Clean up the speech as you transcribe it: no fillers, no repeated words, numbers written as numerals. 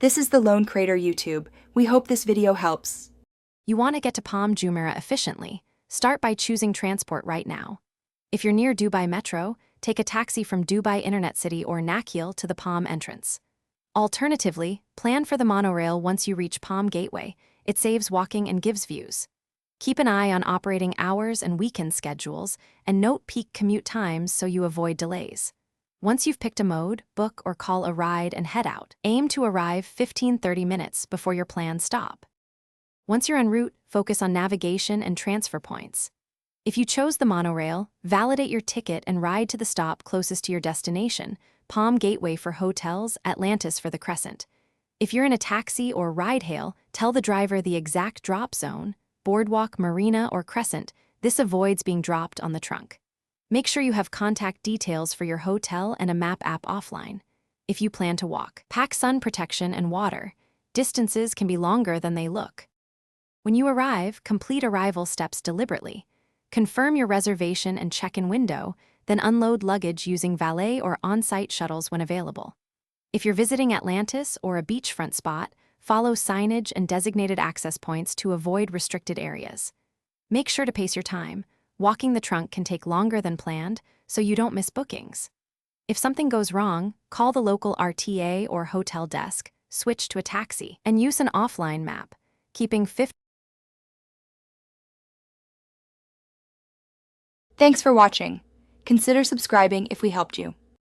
This is the Lone Crater YouTube. We hope this video helps. You want to get to Palm Jumeirah efficiently? Start by choosing transport right now. If you're near Dubai Metro, take a taxi from Dubai Internet City or Nakheel to the Palm entrance. Alternatively, plan for the monorail once you reach Palm Gateway. It saves walking and gives views. Keep an eye on operating hours and weekend schedules, and note peak commute times so you avoid delays. Once you've picked a mode, book or call a ride and head out. Aim to arrive 15-30 minutes before your planned stop. Once you're en route, focus on navigation and transfer points. If you chose the monorail, validate your ticket and ride to the stop closest to your destination, Palm Gateway for hotels, Atlantis for the Crescent. If you're in a taxi or ride-hail, tell the driver the exact drop zone, Boardwalk, Marina, or Crescent. This avoids being dropped on the trunk. Make sure you have contact details for your hotel and a map app offline. If you plan to walk, pack sun protection and water. Distances can be longer than they look. When you arrive, complete arrival steps deliberately. Confirm your reservation and check-in window, then unload luggage using valet or on-site shuttles when available. If you're visiting Atlantis or a beachfront spot, follow signage and designated access points to avoid restricted areas. Make sure to pace your time. Walking the trunk can take longer than planned, so you don't miss bookings. If something goes wrong, call the local RTA or hotel desk, switch to a taxi, and use an offline map, keeping 50. Thanks for watching. Consider subscribing if we helped you.